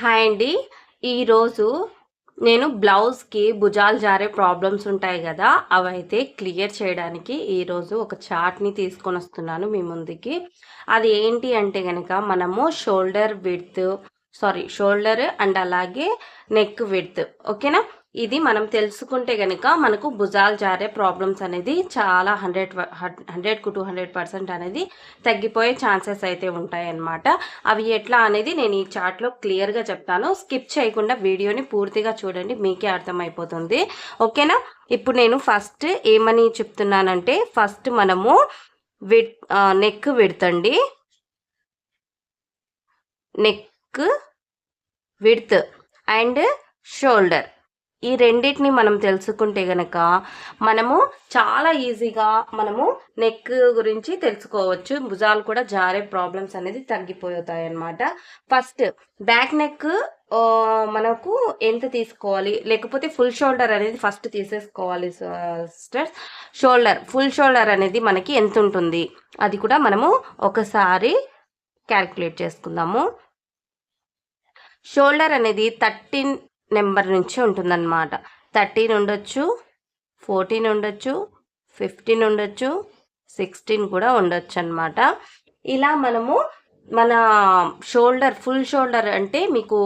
Hi అండి. ఈరోజు నేను బ్లౌజ్కి భుజాలు జారే ప్రాబ్లమ్స్ ఉంటాయి కదా, అవైతే క్లియర్ చేయడానికి ఈరోజు ఒక చార్ట్ని తీసుకొని వస్తున్నాను మీ ముందుకి. అది ఏంటి అంటే కనుక మనము షోల్డర్ అండ్ అలాగే నెక్ విడ్త్, ఓకేనా. ఇది మనం తెలుసుకుంటే కనుక మనకు భుజాలు జారే ప్రాబ్లమ్స్ అనేది చాలా 100కు 200% అనేది తగ్గిపోయే ఛాన్సెస్ అయితే ఉంటాయన్నమాట. అవి ఎట్లా అనేది నేను ఈ చార్ట్లో క్లియర్గా చెప్తాను. స్కిప్ చేయకుండా వీడియోని పూర్తిగా చూడండి, మీకే అర్థమైపోతుంది, ఓకేనా. ఇప్పుడు నేను ఫస్ట్ ఏమని చెప్తున్నానంటే, ఫస్ట్ మనము neck width neck width and shoulder, ఈ రెండింటిని మనం తెలుసుకుంటే గనక మనము చాలా ఈజీగా మనము నెక్ గురించి తెలుసుకోవచ్చు. భుజాలు కూడా జారే ప్రాబ్లమ్స్ అనేది తగ్గిపోతాయి అన్నమాట. ఫస్ట్ బ్యాక్ నెక్ మనకు ఎంత తీసుకోవాలి, లేకపోతే ఫుల్ షోల్డర్ అనేది ఫస్ట్ తీసేసుకోవాలి సిస్టర్స్. ఫుల్ షోల్డర్ అనేది మనకి ఎంత ఉంటుంది అది కూడా మనము ఒకసారి క్యాల్కులేట్ చేసుకుందాము. షోల్డర్ అనేది 13 నెంబర్ నుంచి ఉంటుందన్నమాట. 13 ఉండొచ్చు, 14 ఉండొచ్చు, 15 ఉండొచ్చు, 16 కూడా ఉండొచ్చు అన్నమాట. ఇలా మనము మన ఫుల్ షోల్డర్ అంటే మీకు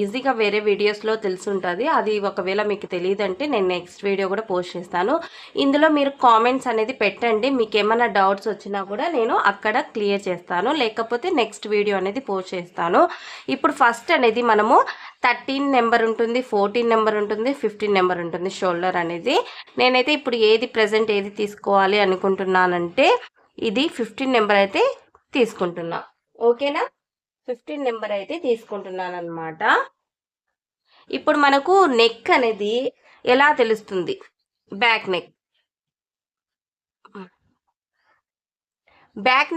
ఈజీగా వేరే వీడియోస్లో తెలుసుంటుంది. అది ఒకవేళ మీకు తెలియదంటే నేను నెక్స్ట్ వీడియో కూడా పోస్ట్ చేస్తాను. ఇందులో మీరు కామెంట్స్ అనేది పెట్టండి, మీకు ఏమైనా డౌట్స్ వచ్చినా కూడా నేను అక్కడ క్లియర్ చేస్తాను, లేకపోతే నెక్స్ట్ వీడియో అనేది పోస్ట్ చేస్తాను. ఇప్పుడు ఫస్ట్ అనేది మనము 13 నెంబర్ ఉంటుంది, 14 నెంబర్ ఉంటుంది, 15 నెంబర్ ఉంటుంది షోల్డర్ అనేది. నేనైతే ఇప్పుడు ప్రజెంట్ ఏది తీసుకోవాలి అనుకుంటున్నానంటే ఇది 15 నెంబర్ అయితే తీసుకుంటున్నా, ఓకేనా. 15 నెంబర్ అయితే తీసుకుంటున్నాను అనమాట. ఇప్పుడు మనకు నెక్ అనేది ఎలా తెలుస్తుంది, బ్యాక్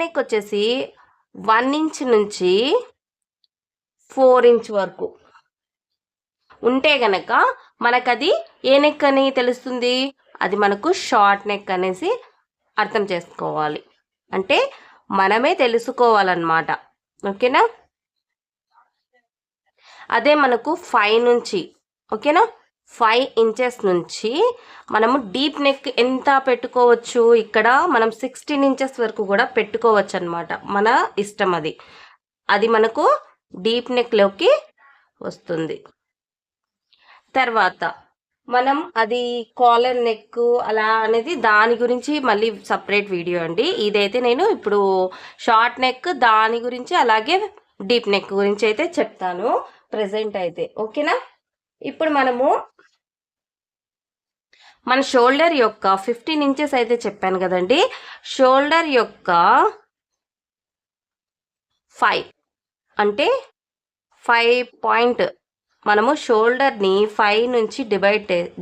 నెక్ వచ్చేసి 1 ఇంచ్ నుంచి 4 ఇంచ్ వరకు ఉంటే గనక మనకది ఏ నెక్ అని తెలుస్తుంది, అది మనకు షార్ట్ నెక్ అనేసి అర్థం చేసుకోవాలి. అంటే మనమే తెలుసుకోవాలన్నమాట, ఓకేనా. అదే మనకు 5 నుంచి, ఓకేనా, 5 ఇంచెస్ నుంచి మనము డీప్ నెక్ ఎంత పెట్టుకోవచ్చు, ఇక్కడ మనం 16 ఇంచెస్ వరకు కూడా పెట్టుకోవచ్చు అన్నమాట. మన ఇష్టం, అది మనకు డీప్ నెక్లోకి వస్తుంది. తర్వాత మనం అది కాలర్ నెక్ అలా అనేది దాని గురించి మళ్ళీ సపరేట్ వీడియో అండి. ఇదైతే నేను ఇప్పుడు షార్ట్ నెక్ దాని గురించి అలాగే డీప్ నెక్ గురించి అయితే చెప్తాను ప్రెసెంట్ అయితే, ఓకేనా. ఇప్పుడు మనము మన షోల్డర్ యొక్క 15 ఇంచెస్ అయితే చెప్పాను కదండి. షోల్డర్ యొక్క 5 అంటే 5 మనము షోల్డర్ని 5 నుంచి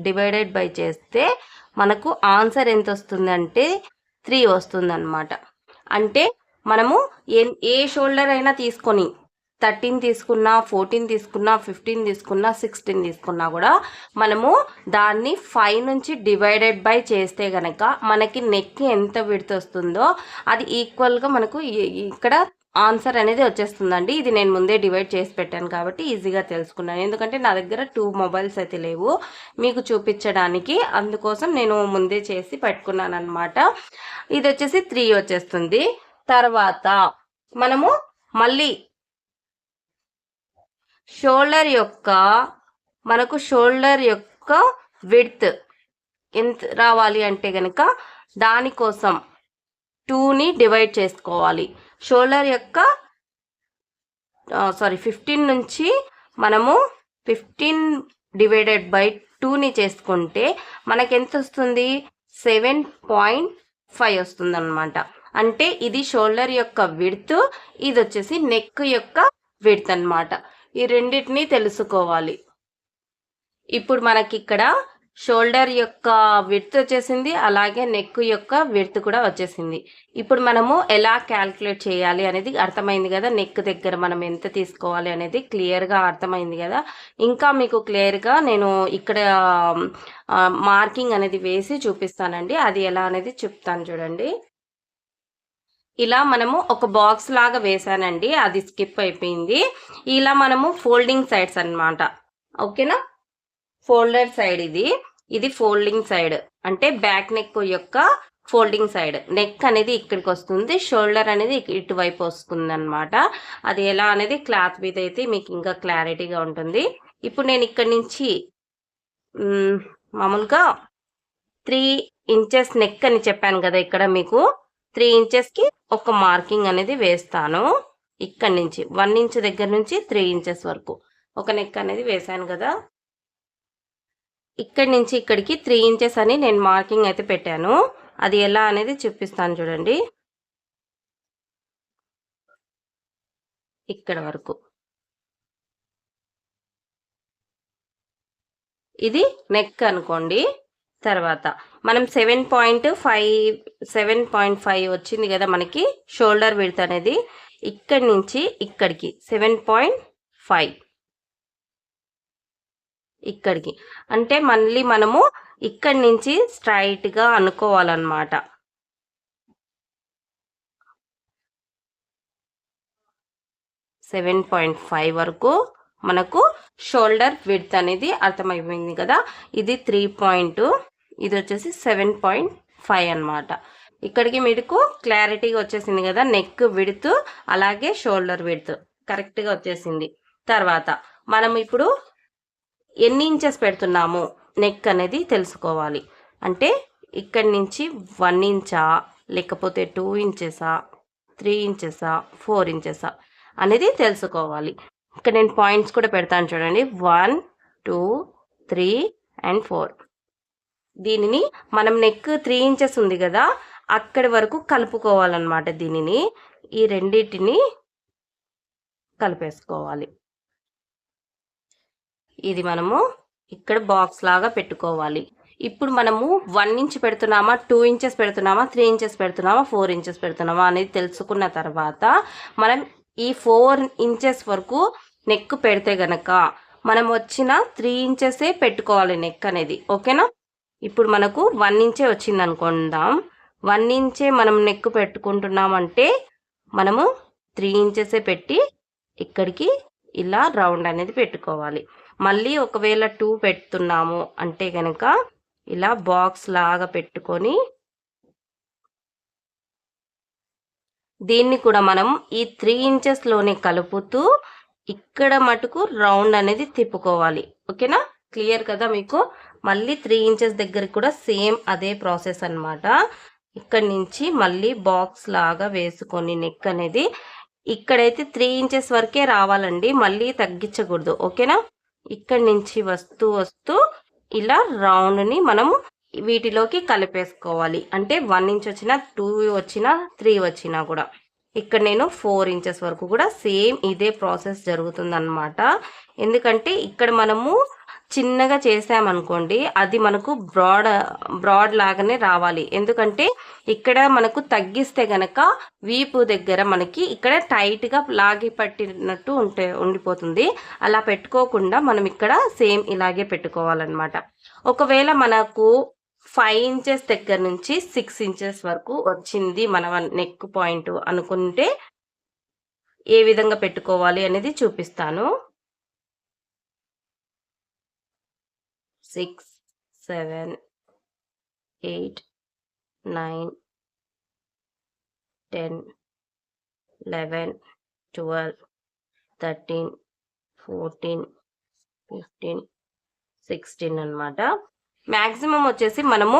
డివైడెడ్ బై చేస్తే మనకు ఆన్సర్ ఎంత వస్తుంది అంటే 3 వస్తుంది అనమాట. అంటే మనము ఏ షోల్డర్ అయినా తీసుకొని 13 తీసుకున్నా, 14 తీసుకున్నా, 15 తీసుకున్నా, 16 తీసుకున్నా కూడా మనము దాన్ని 5 నుంచి డివైడెడ్ బై చేస్తే కనుక మనకి నెక్ ఎంత విడ్త్ వస్తుందో అది ఈక్వల్గా మనకు ఇక్కడ ఆన్సర్ అనేది వచ్చేస్తుందండి. ఇది నేను ముందే డివైడ్ చేసి పెట్టాను కాబట్టి ఈజీగా తెలుసుకున్నాను. ఎందుకంటే నా దగ్గర 2 మొబైల్స్ అయితే లేవు మీకు చూపించడానికి, అందుకోసం నేను ముందే చేసి పెట్టుకున్నాను అనమాట. ఇది వచ్చేసి 3 వచ్చేస్తుంది. తర్వాత మనము మళ్ళీ మనకు షోల్డర్ యొక్క విడ్త్ ఎంత రావాలి అంటే కనుక దానికోసం 2ని డివైడ్ చేసుకోవాలి. షోల్డర్ యొక్క 15 నుంచి మనము 15 డివైడెడ్ బై 2ని చేసుకుంటే మనకి ఎంత వస్తుంది, 7.5 వస్తుంది అనమాట. అంటే ఇది షోల్డర్ యొక్క విడ్త్, ఇది వచ్చేసి నెక్ యొక్క విడ్త్ అనమాట. ఈ రెండింటిని తెలుసుకోవాలి. ఇప్పుడు మనకి ఇక్కడ షోల్డర్ యొక్క విడ్త్ వచ్చేసింది, అలాగే నెక్ యొక్క విడ్త్ కూడా వచ్చేసింది. ఇప్పుడు మనము ఎలా క్యాల్కులేట్ చేయాలి అనేది అర్థమైంది కదా. నెక్ దగ్గర మనం ఎంత తీసుకోవాలి అనేది క్లియర్గా అర్థమైంది కదా. ఇంకా మీకు క్లియర్గా నేను ఇక్కడ మార్కింగ్ అనేది వేసి చూపిస్తానండి, అది ఎలా అనేది చెప్తాను చూడండి. ఇలా మనము ఒక బాక్స్ లాగా వేసానండి, అది స్కిప్ అయిపోయింది. ఇలా మనము ఫోల్డింగ్ సైడ్స్ అన్నమాట. ఓకేనా, ఫోల్డెడ్ సైడ్ ఇది ఫోల్డింగ్ సైడ్ అంటే బ్యాక్ నెక్ యొక్క ఫోల్డింగ్ సైడ్. నెక్ అనేది ఇక్కడికి వస్తుంది, షోల్డర్ అనేది ఇటువైపు వస్తుంది అనమాట. అది ఎలా అనేది క్లాత్ మీద అయితే మీకు ఇంకా క్లారిటీగా ఉంటుంది. ఇప్పుడు నేను ఇక్కడ నుంచి మామూలుగా 3 ఇంచెస్ నెక్ అని చెప్పాను కదా, ఇక్కడ మీకు 3 ఇంచెస్కి ఒక మార్కింగ్ అనేది వేస్తాను. ఇక్కడ నుంచి 1 ఇంచ్ దగ్గర నుంచి 3 ఇంచెస్ వరకు ఒక నెక్ అనేది వేసాను కదా. ఇక్కడి నుంచి ఇక్కడికి 3 ఇంచెస్ అని నేను మార్కింగ్ అయితే పెట్టాను. అది ఎలా అనేది చూపిస్తాను చూడండి. ఇక్కడ వరకు ఇది నెక్ అనుకోండి. తర్వాత మనం 7.5 వచ్చింది కదా మనకి షోల్డర్ విడ్త్ అనేది. ఇక్కడి నుంచి ఇక్కడికి 7.5 ఇక్కడికి అంటే మళ్ళీ మనము ఇక్కడి నుంచి స్ట్రైట్గా అనుకోవాలన్నమాట. సెవెన్ 7.5 వరకు మనకు షోల్డర్ విడ్త్ అనేది అర్థమైపోయింది కదా. ఇది 3 ఇది వచ్చేసి 7.5 అన్నమాట. ఇక్కడికి మీకు క్లారిటీగా వచ్చేసింది కదా, నెక్ విడ్త్ అలాగే షోల్డర్ విడ్త్ కరెక్ట్గా వచ్చేసింది. తర్వాత మనం ఇప్పుడు ఎన్ని ఇంచెస్ పెడుతున్నాము నెక్ అనేది తెలుసుకోవాలి. అంటే ఇక్కడి నుంచి 1 ఇంచా లేకపోతే 2 ఇంచెసా 3 ఇంచెసా 4 ఇంచెసా అనేది తెలుసుకోవాలి. ఇక్కడ నేను పాయింట్స్ కూడా పెడతాను చూడండి, 1 2 3 అండ్ 4. దీనిని మనం నెక్ 3 ఇంచెస్ ఉంది కదా అక్కడి వరకు కలుపుకోవాలన్నమాట. దీనిని ఈ రెండింటిని కలిపేసుకోవాలి. ఇది మనము ఇక్కడ బాక్స్ లాగా పెట్టుకోవాలి. ఇప్పుడు మనము 1 ఇంచ్ పెడుతున్నామా 2 ఇంచెస్ పెడుతున్నామా 3 ఇంచెస్ పెడుతున్నామా 4 ఇంచెస్ పెడుతున్నామా అనేది తెలుసుకున్న తర్వాత మనం ఈ 4 ఇంచెస్ వరకు నెక్ పెడితే గనక మనం వచ్చిన 3 ఇంచెసే పెట్టుకోవాలి నెక్ అనేది. ఓకేనా, ఇప్పుడు మనకు 1 ఇంచే వచ్చింది అనుకుందాం. 1 ఇంచే మనం నెక్ పెట్టుకుంటున్నామంటే మనము 3 ఇంచెసే పెట్టి ఇక్కడికి ఇలా రౌండ్ అనేది పెట్టుకోవాలి. మళ్ళీ ఒకవేళ 2 పెడుతున్నాము అంటే కనుక ఇలా బాక్స్ లాగా పెట్టుకొని దీన్ని కూడా మనం ఈ 3 ఇంచెస్లోనే కలుపుతూ ఇక్కడ మటుకు రౌండ్ అనేది తిప్పుకోవాలి. ఓకేనా, క్లియర్ కదా మీకు. మళ్ళీ 3 ఇంచెస్ దగ్గర కూడా సేమ్ అదే ప్రాసెస్ అన్నమాట. ఇక్కడ నుంచి మళ్ళీ బాక్స్ లాగా వేసుకొని నెక్ అనేది ఇక్కడైతే 3 ఇంచెస్ వరకే రావాలండి, మళ్ళీ తగ్గించకూడదు. ఓకేనా, ఇక్కడి నుంచి వస్తూ వస్తూ ఇలా రౌండ్ని మనము వీటిలోకి కలిపేసుకోవాలి. అంటే 1 ఇంచ్ వచ్చినా 2 వచ్చినా 3 వచ్చినా కూడా ఇక్కడ నేను 4 ఇంచెస్ వరకు కూడా సేమ్ ఇదే ప్రాసెస్ జరుగుతుంది అన్నమాట. ఎందుకంటే ఇక్కడ మనము చిన్నగా చేసామనుకోండి అది మనకు బ్రాడ్ లాగానే రావాలి. ఎందుకంటే ఇక్కడ మనకు తగ్గిస్తే గనక వీపు దగ్గర మనకి ఇక్కడ టైట్గా లాగి పట్టినట్టు ఉండిపోతుంది. అలా పెట్టుకోకుండా మనం ఇక్కడ సేమ్ ఇలాగే పెట్టుకోవాలన్నమాట. ఒకవేళ మనకు 5 ఇంచెస్ దగ్గర నుంచి 6 ఇంచెస్ వరకు వచ్చింది మన నెక్ పాయింట్ అనుకుంటే ఏ విధంగా పెట్టుకోవాలి అనేది చూపిస్తాను. 6 7 8 9 10 11 12 13 14 15 16 అన్నమాట. మ్యాక్సిమం వచ్చేసి మనము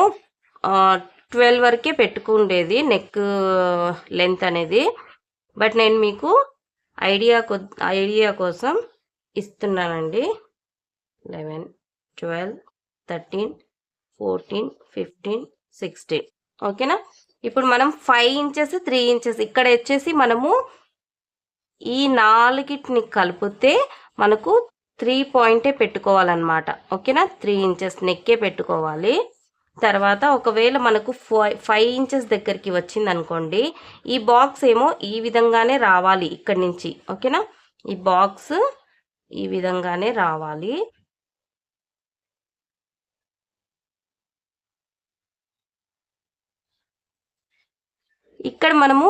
12 వరకే పెట్టుకుండేది నెక్ లెంత్ అనేది. బట్ నేను మీకు ఐడియా కోసం ఇస్తున్నానండి. 11 12 13 14 15 16. ఓకేనా, ఇప్పుడు మనం 5 ఇంచెస్ 3 ఇంచెస్ ఇక్కడ వచ్చేసి మనము ఈ 4టిని కలిపితే మనకు 3 పాయింటే పెట్టుకోవాలన్నమాట. ఓకేనా, 3 ఇంచెస్ నెక్కే పెట్టుకోవాలి. తర్వాత ఒకవేళ మనకు 5 ఇంచెస్ దగ్గరికి వచ్చింది అనుకోండి, ఈ బాక్స్ ఏమో ఈ విధంగానే రావాలి ఇక్కడి నుంచి. ఓకేనా, ఈ బాక్స్ ఈ విధంగానే రావాలి. ఇక్కడ మనము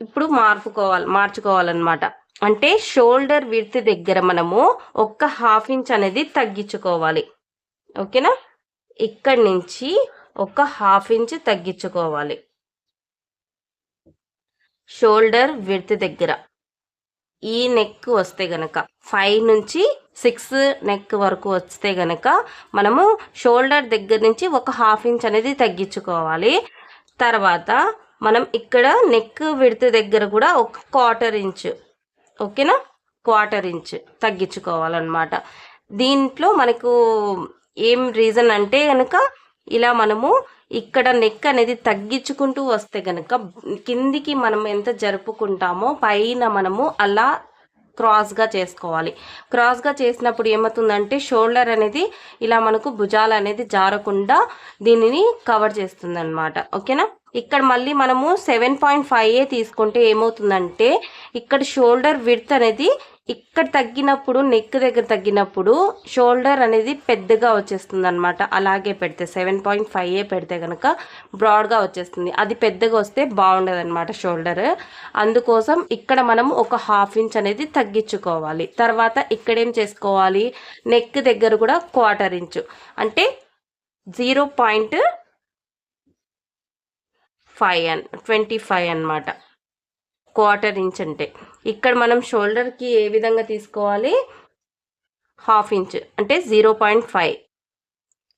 ఇప్పుడు మార్చుకోవాలన్నమాట. అంటే షోల్డర్ విడ్త్ దగ్గర మనము ఒక్క 1/2 ఇంచ్ అనేది తగ్గించుకోవాలి. ఓకేనా? ఇక్కడి నుంచి ఒక 1/2 ఇంచ్ తగ్గించుకోవాలి షోల్డర్ విడ్త్ దగ్గర. ఈ నెక్ వస్తే గనక 5 నుంచి 6 నెక్ వరకు వస్తే గనక మనము షోల్డర్ దగ్గర నుంచి ఒక 1/2 ఇంచ్ అనేది తగ్గించుకోవాలి. తర్వాత మనం ఇక్కడ నెక్ విడ్త్ దగ్గర కూడా ఒక 1/4 ఇంచ్, ఓకేనా, 1/4 ఇంచ్ తగ్గించుకోవాలన్నమాట. దీంట్లో మనకు ఏం రీజన్ అంటే కనుక ఇలా మనము ఇక్కడ నెక్ అనేది తగ్గించుకుంటూ వస్తే కనుక కిందికి మనం ఎంత జరుపుకుంటామో పైన మనము అలా క్రాస్గా చేసుకోవాలి. క్రాస్గా చేసినప్పుడు ఏమవుతుందంటే షోల్డర్ అనేది ఇలా మనకు భుజాలు అనేది జారకుండా దీనిని కవర్ చేస్తుంది అనమాట. ఓకేనా? ఇక్కడ మళ్ళీ మనము 7.5 తీసుకుంటే ఏమవుతుందంటే ఇక్కడ షోల్డర్ విడ్త్ అనేది ఇక్కడ తగ్గినప్పుడు నెక్ దగ్గర తగ్గినప్పుడు షోల్డర్ అనేది పెద్దగా వచ్చేస్తుంది అనమాట. అలాగే పెడితే 7.5 పెడితే కనుక బ్రాడ్గా వచ్చేస్తుంది. అది పెద్దగా వస్తే బాగుండదు అనమాట షోల్డర్. అందుకోసం ఇక్కడ మనం ఒక 1/2 ఇంచ్ అనేది తగ్గించుకోవాలి. తర్వాత ఇక్కడేం చేసుకోవాలి, నెక్ దగ్గర కూడా 1/4 ఇంచ్ అంటే 0.25 అనమాట. 1/4 ఇంచ్ అంటే ఇక్కడ మనం షోల్డర్కి ఏ విధంగా తీసుకోవాలి, 1/2 ఇంచ్ అంటే 0.5.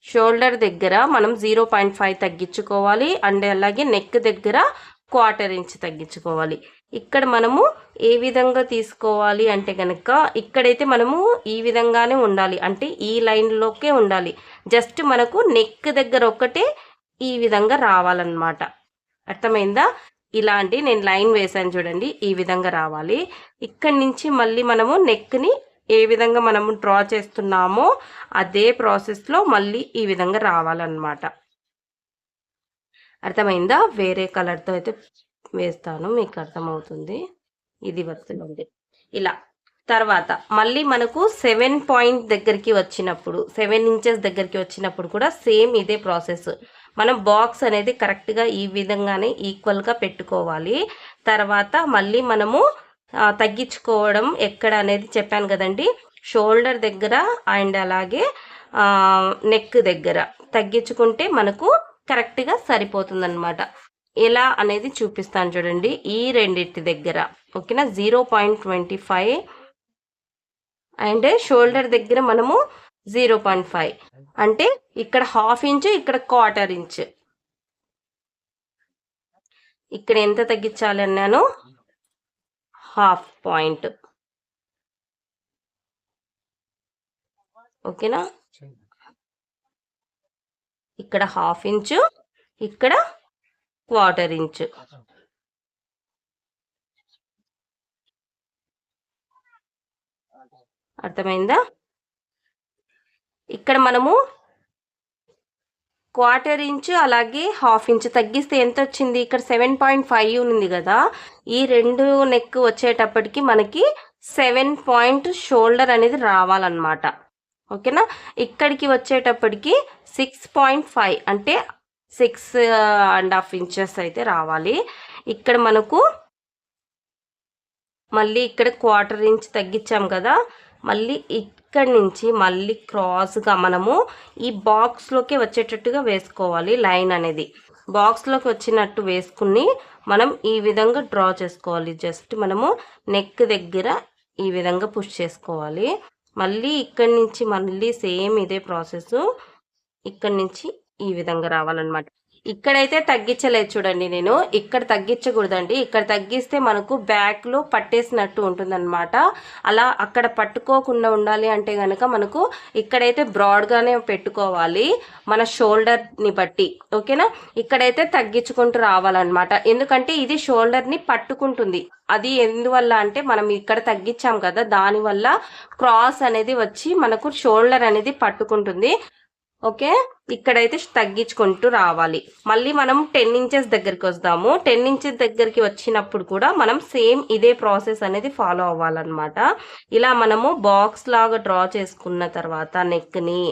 షోల్డర్ దగ్గర మనం 0.5 తగ్గించుకోవాలి. అండ్ అలాగే నెక్ దగ్గర 1/4 ఇంచ్ తగ్గించుకోవాలి. ఇక్కడ మనము ఏ విధంగా తీసుకోవాలి అంటే కనుక ఇక్కడైతే మనము ఈ విధంగానే ఉండాలి, అంటే ఈ లైన్లోకే ఉండాలి. జస్ట్ మనకు నెక్ దగ్గర ఒకటే ఈ విధంగా రావాలన్నమాట. అర్థమైందా? ఇలాంటి నేను లైన్ వేసాను చూడండి, ఈ విధంగా రావాలి. ఇక్కడి నుంచి మళ్ళీ మనము నెక్ని ఏ విధంగా మనము డ్రా చేస్తున్నామో అదే ప్రాసెస్లో మళ్ళీ ఈ విధంగా రావాలన్నమాట. అర్థమైందా? వేరే కలర్తో అయితే వేస్తాను, మీకు అర్థమవుతుంది. ఇది వస్తుంది ఇలా. తర్వాత మళ్ళీ మనకు 7 పాయింట్ దగ్గరికి వచ్చినప్పుడు 7 ఇంచెస్ దగ్గరికి వచ్చినప్పుడు కూడా సేమ్ ఇదే ప్రాసెస్. మనం బాక్స్ అనేది కరెక్ట్గా ఈ విధంగానే ఈక్వల్గా పెట్టుకోవాలి. తర్వాత మళ్ళీ మనము తగ్గించుకోవడం ఎక్కడ అనేది చెప్పాను కదండి, షోల్డర్ దగ్గర అండ్ అలాగే నెక్ దగ్గర తగ్గించుకుంటే మనకు కరెక్ట్గా సరిపోతుందన్నమాట. ఎలా అనేది చూపిస్తాను చూడండి. ఈ రెండింటి దగ్గర ఓకేనా 0.25 అండ్ షోల్డర్ దగ్గర మనము 0.5 అంటే ఇక్కడ 1/2 ఇంచ్, ఇక్కడ 1/4 ఇంచ్. ఇక్కడ ఎంత తగ్గించాలి అన్నాను, 1/2 పాయింట్. ఓకేనా? ఇక్కడ 1/2 ఇంచ్, ఇక్కడ 1/4 ఇంచ్. అర్థమైందా? ఇక్కడ మనము 1/4 ఇంచ్ అలాగే 1/2 ఇంచ్ తగ్గిస్తే ఎంత వచ్చింది, ఇక్కడ 7.5 ఉంది కదా, ఈ రెండు నెక్ వచ్చేటప్పటికి మనకి 7 పాయింట్ షోల్డర్ అనేది రావాలన్నమాట. ఓకేనా? ఇక్కడికి వచ్చేటప్పటికి 6.5 అంటే 6.5 ఇంచెస్ అయితే రావాలి. ఇక్కడ మనకు మళ్ళీ ఇక్కడ 1/4 ఇంచ్ తగ్గించాం కదా, మళ్ళీ ఇక్కడి నుంచి మళ్ళీ క్రాస్గా మనము ఈ బాక్స్లోకి వచ్చేటట్టుగా వేసుకోవాలి. లైన్ అనేది బాక్స్లోకి వచ్చినట్టు వేసుకుని మనం ఈ విధంగా డ్రా చేసుకోవాలి. జస్ట్ మనము నెక్ దగ్గర ఈ విధంగా పుష్ చేసుకోవాలి. మళ్ళీ ఇక్కడి నుంచి మళ్ళీ సేమ్ ఇదే ప్రాసెస్, ఇక్కడి నుంచి ఈ విధంగా రావాలన్నమాట. ఇక్కడైతే తగ్గించలేదు చూడండి, నేను ఇక్కడ తగ్గించకూడదండి. ఇక్కడ తగ్గిస్తే మనకు బ్యాక్లో పట్టేసినట్టు ఉంటుందన్నమాట. అలా అక్కడ పట్టుకోకుండా ఉండాలి అంటే కనుక మనకు ఇక్కడైతే బ్రాడ్గానే పెట్టుకోవాలి మన షోల్డర్ని బట్టి. ఓకేనా? ఇక్కడైతే తగ్గించుకుంటూ రావాలన్నమాట, ఎందుకంటే ఇది షోల్డర్ని పట్టుకుంటుంది. అది ఎందువల్ల అంటే మనం ఇక్కడ తగ్గించాం కదా, దానివల్ల క్రాస్ అనేది వచ్చి మనకు షోల్డర్ అనేది పట్టుకుంటుంది. ఓకే, ఇక్కడైతే తగ్గించుకుంటూ రావాలి. మళ్ళీ మనం 10 ఇంచెస్ దగ్గరికి వస్తాము. 10 ఇంచెస్ దగ్గరికి వచ్చినప్పుడు కూడా మనం సేమ్ ఇదే ప్రాసెస్ అనేది ఫాలో అవ్వాలన్నమాట. ఇలా మనము బాక్స్ లాగా డ్రా చేసుకున్న తర్వాత నెక్ని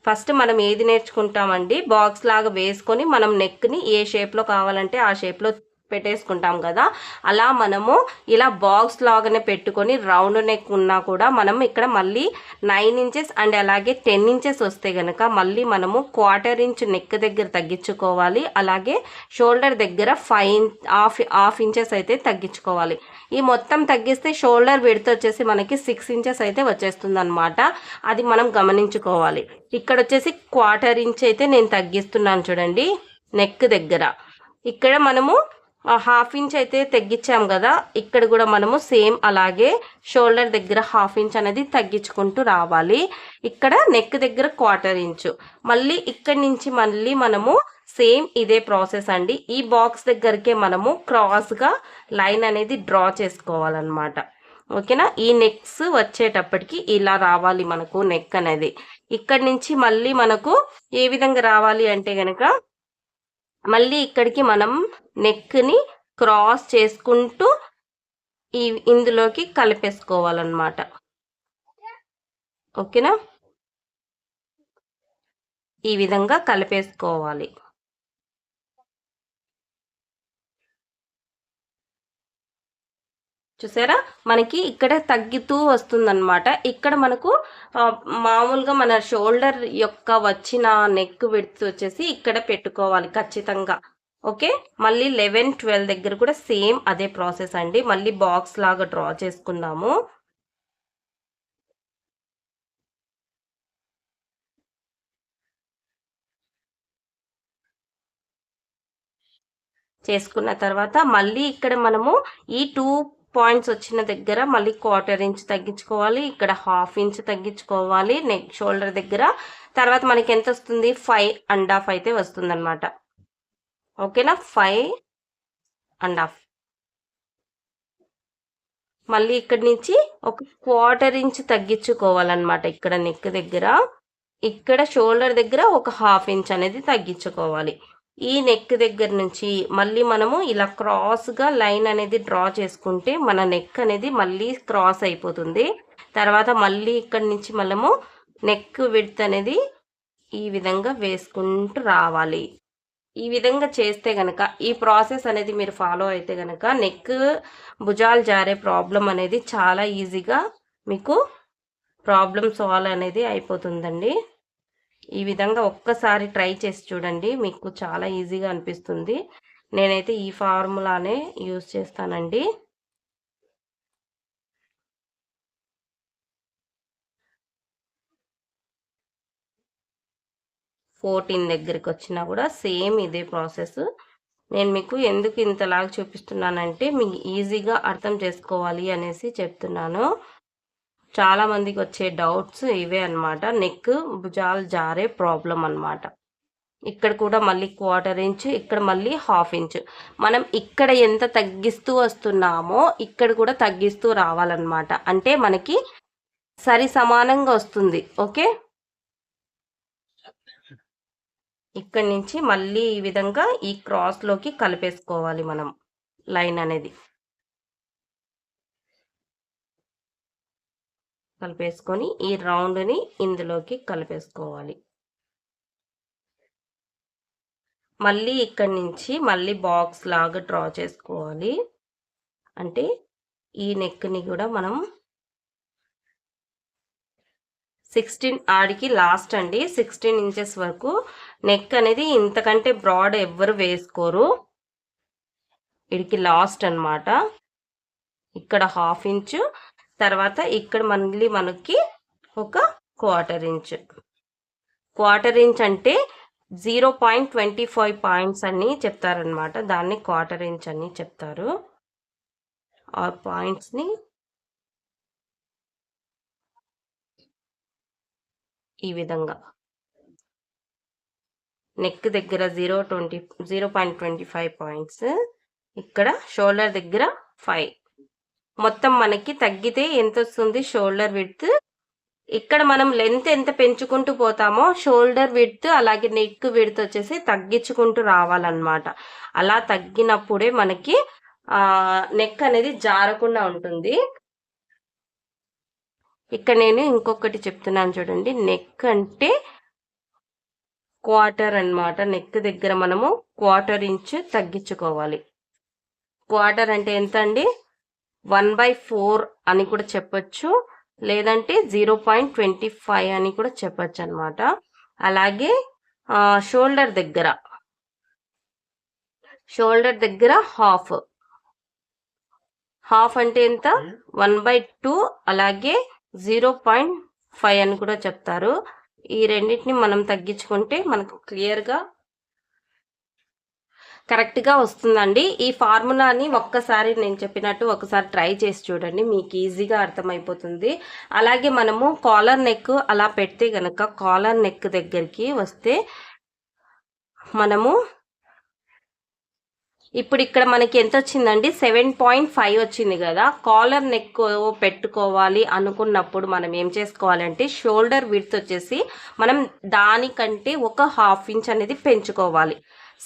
ఫస్ట్ మనం ఏది నేర్చుకుంటామండి, బాక్స్ లాగా వేసుకొని మనం నెక్ని ఏ షేప్లో కావాలంటే ఆ షేప్లో పెట్టేసుకుంటాం కదా, అలా మనము ఇలా బాక్స్ లాగానే పెట్టుకొని రౌండ్ నెక్ ఉన్నా కూడా మనం ఇక్కడ మళ్ళీ 9 ఇంచెస్ అండ్ అలాగే 10 ఇంచెస్ వస్తే గనక మళ్ళీ మనము 1/4 ఇంచ్ నెక్ దగ్గర తగ్గించుకోవాలి. అలాగే షోల్డర్ దగ్గర హాఫ్ ఇంచెస్ అయితే తగ్గించుకోవాలి. ఈ మొత్తం తగ్గిస్తే షోల్డర్ విడ్త్ వచ్చేసి మనకి 6 ఇంచెస్ అయితే వచ్చేస్తుంది అనమాట. అది మనం గమనించుకోవాలి. ఇక్కడ వచ్చేసి 1/4 ఇంచ్ అయితే నేను తగ్గిస్తున్నాను చూడండి నెక్ దగ్గర. ఇక్కడ మనము హాఫ్ ఇంచ్ అయితే తగ్గించాం కదా, ఇక్కడ కూడా మనము సేమ్ అలాగే షోల్డర్ దగ్గర హాఫ్ ఇంచ్ అనేది తగ్గించుకుంటూ రావాలి. ఇక్కడ నెక్ దగ్గర 1/4 ఇంచు, మళ్ళీ ఇక్కడి నుంచి మళ్ళీ మనము సేమ్ ఇదే ప్రాసెస్ అండి. ఈ బాక్స్ దగ్గరకే మనము క్రాస్గా లైన్ అనేది డ్రా చేసుకోవాలన్నమాట. ఓకేనా, ఈ నెక్స్ వచ్చేటప్పటికి ఇలా రావాలి మనకు నెక్ అనేది. ఇక్కడి నుంచి మళ్ళీ మనకు ఏ విధంగా రావాలి అంటే గనక మళ్ళీ ఇక్కడికి మనం నెక్ని క్రాస్ చేసుకుంటూ ఇందులోకి కలిపేసుకోవాలన్నమాట. ఓకేనా, ఈ విధంగా కలిపేసుకోవాలి. చూసారా, మనకి ఇక్కడ తగ్గుతూ వస్తుందన్నమాట. ఇక్కడ మనకు మామూలుగా మన షోల్డర్ యొక్క వచ్చిన నెక్ విడ్త్ వచ్చేసి ఇక్కడ పెట్టుకోవాలి ఖచ్చితంగా. ఓకే, మళ్ళీ 11, 12 దగ్గర కూడా సేమ్ అదే ప్రాసెస్ అండి. మళ్ళీ బాక్స్ లాగా డ్రా చేసుకుందాము. చేసుకున్న తర్వాత మళ్ళీ ఇక్కడ మనము ఈ 2 పాయింట్స్ వచ్చిన దగ్గర మళ్ళీ 1/4 ఇంచ్ తగ్గించుకోవాలి. ఇక్కడ హాఫ్ ఇంచ్ తగ్గించుకోవాలి నెక్ షోల్డర్ దగ్గర. తర్వాత మనకి ఎంత వస్తుంది, 5.5 అయితే వస్తుంది అనమాట. ఓకేనా, 5.5. మళ్ళీ ఇక్కడి నుంచి ఒక 1/4 ఇంచ్ తగ్గించుకోవాలన్నమాట. ఇక్కడ నెక్ దగ్గర, ఇక్కడ షోల్డర్ దగ్గర ఒక హాఫ్ ఇంచ్ అనేది తగ్గించుకోవాలి. ఈ నెక్ దగ్గర నుంచి మళ్ళీ మనము ఇలా క్రాస్గా లైన్ అనేది డ్రా చేసుకుంటే మన నెక్ అనేది మళ్ళీ క్రాస్ అయిపోతుంది. తర్వాత మళ్ళీ ఇక్కడి నుంచి మనము నెక్ విడ్త్ అనేది ఈ విధంగా వేసుకుంటూ రావాలి. ఈ విధంగా చేస్తే గనక ఈ ప్రాసెస్ అనేది మీరు ఫాలో అయితే గనక నెక్ భుజాలు జారే ప్రాబ్లం అనేది చాలా ఈజీగా మీకు ప్రాబ్లం సాల్వ్ అనేది అయిపోతుందండి. ఈ విధంగా ఒక్కసారి ట్రై చేసి చూడండి, మీకు చాలా ఈజీగా అనిపిస్తుంది. నేనైతే ఈ ఫార్ములానే యూజ్ చేస్తానండి. ఫోర్టీన్ దగ్గరికి వచ్చినా కూడా సేమ్ ఇదే ప్రాసెస్. నేను మీకు ఎందుకు ఇంతలాగా చూపిస్తున్నానంటే మీకు ఈజీగా అర్థం చేసుకోవాలి అనేసి చెప్తున్నాను. చాలా మందికి వచ్చే డౌట్స్ ఇవే అన్నమాట, నెక్ భుజాలు జారే ప్రాబ్లం అన్నమాట. ఇక్కడ కూడా మళ్ళీ 1/4 ఇంచ్, ఇక్కడ మళ్ళీ హాఫ్ ఇంచ్. మనం ఇక్కడ ఎంత తగ్గిస్తూ వస్తున్నామో ఇక్కడ కూడా తగ్గిస్తూ రావాలన్నమాట. అంటే మనకి సరి సమానంగా వస్తుంది. ఓకే, ఇక్కడి నుంచి మళ్ళీ ఈ విధంగా ఈ క్రాస్లోకి కలిపేసుకోవాలి మనం లైన్ అనేది. కలిపేసుకొని ఈ రౌండ్ని ఇందులోకి కలిపేసుకోవాలి. మళ్ళీ ఇక్కడి నుంచి మళ్ళీ బాక్స్ లాగా డ్రా చేసుకోవాలి. అంటే ఈ నెక్ని కూడా మనం 16 ఆడికి లాస్ట్ అండి, 16 ఇంచెస్ వరకు నెక్ అనేది. ఇంతకంటే బ్రాడ్ ఎవ్వరు వేసుకోరు, ఇడికి లాస్ట్ అన్నమాట. ఇక్కడ హాఫ్ ఇంచు, తర్వాత ఇక్కడ మళ్ళీ మనకి ఒక 1/4 ఇంచ్. 1/4 ఇంచ్ అంటే 0.25 పాయింట్స్ అని చెప్తారనమాట. దాన్ని 1/4 ఇంచ్ అని చెప్తారు. ఆ పాయింట్స్ని ఈ విధంగా నెక్ దగ్గర 0.25 పాయింట్స్, ఇక్కడ షోల్డర్ దగ్గర 5. మొత్తం మనకి తగ్గితే ఎంత వస్తుంది షోల్డర్ విడ్త్. ఇక్కడ మనం లెంత్ ఎంత పెంచుకుంటూ పోతామో షోల్డర్ విడ్త్ అలాగే నెక్ విడ్త్ వచ్చేసి తగ్గించుకుంటూ రావాలన్నమాట. అలా తగ్గినప్పుడే మనకి నెక్ అనేది జారకుండా ఉంటుంది. ఇక్కడ నేను ఇంకొకటి చెప్తున్నాను చూడండి, నెక్ అంటే 1/4 అన్నమాట. నెక్ దగ్గర మనము 1/4 ఇంచ్ తగ్గించుకోవాలి. క్వార్టర్ అంటే ఎంత అండి 1/4 అని కూడా చెప్పొచ్చు, లేదంటే 0.25 అని కూడా చెప్పొచ్చు అనమాట. అలాగే షోల్డర్ దగ్గర హాఫ్ అంటే ఎంత 1/2, అలాగే 0.5 అని కూడా చెప్తారు. ఈ రెండింటిని మనం తగ్గించుకుంటే మనకు క్లియర్గా కరెక్ట్గా వస్తుందండి. ఈ ఫార్ములాని ఒక్కసారి నేను చెప్పినట్టు ఒకసారి ట్రై చేసి చూడండి, మీకు ఈజీగా అర్థమైపోతుంది. అలాగే మనము కాలర్ నెక్ అలా పెడితే గనక కాలర్ నెక్ దగ్గరికి వస్తే మనము ఇప్పుడు ఇక్కడ మనకి ఎంత వచ్చిందండి 7.5 వచ్చింది కదా. కాలర్ నెక్ పెట్టుకోవాలి అనుకున్నప్పుడు మనం ఏం చేసుకోవాలంటే షోల్డర్ విడ్త్ వచ్చేసి మనం దానికంటే ఒక 1/2 ఇంచ్ అనేది పెంచుకోవాలి.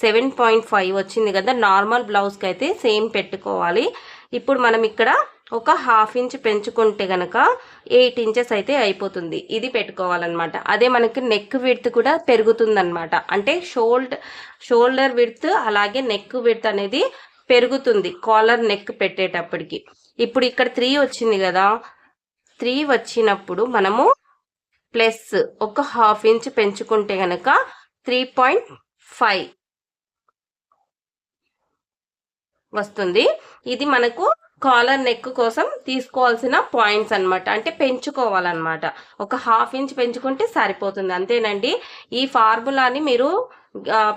7.5 వచ్చింది కదా, నార్మల్ బ్లౌజ్కి అయితే సేమ్ పెట్టుకోవాలి. ఇప్పుడు మనం ఇక్కడ ఒక 1/2 ఇంచ్ పెంచుకుంటే గనక 8 ఇంచెస్ అయితే అయిపోతుంది. ఇది పెట్టుకోవాలన్నమాట. అదే మనకి నెక్ విడ్త్ కూడా పెరుగుతుందన్నమాట. అంటే షోల్డర్ విడ్త్ అలాగే నెక్ విడ్త్ అనేది పెరుగుతుంది కాలర్ నెక్ పెట్టేటప్పటికి. ఇప్పుడు ఇక్కడ 3 వచ్చింది కదా, 3 వచ్చినప్పుడు మనము ప్లస్ ఒక 1/2 ఇంచ్ పెంచుకుంటే గనక 3.5 వస్తుంది. ఇది మనకు కాలర్ నెక్ కోసం తీసుకోవాల్సిన పాయింట్స్ అన్నమాట. అంటే పెంచుకోవాలన్నమాట. ఒక 1/2 ఇంచ్ పెంచుకుంటే సరిపోతుంది, అంతేనండి. ఈ ఫార్ములాని మీరు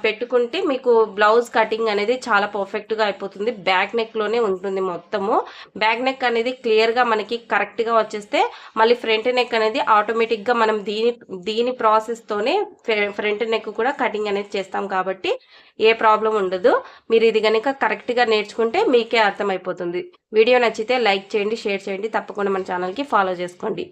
పెట్టుకుంటే మీకు బ్లౌజ్ కటింగ్ అనేది చాలా పర్ఫెక్ట్గా అయిపోతుంది. బ్యాక్ నెక్లోనే ఉంటుంది మొత్తము. బ్యాక్ నెక్ అనేది క్లియర్గా మనకి కరెక్ట్గా వచ్చేస్తే మళ్ళీ ఫ్రంట్ నెక్ అనేది ఆటోమేటిక్గా మనం దీని ప్రాసెస్తోనే ఫ్రంట్ నెక్ కూడా కటింగ్ అనేది చేస్తాం కాబట్టి ఏ ప్రాబ్లం ఉండదు. మీరు ఇది కనుక కరెక్ట్గా నేర్చుకుంటే మీకే అర్థమైపోతుంది. వీడియో నచ్చితే లైక్ చేయండి, షేర్ చేయండి, తప్పకుండా మన ఛానల్కి ఫాలో చేసుకోండి.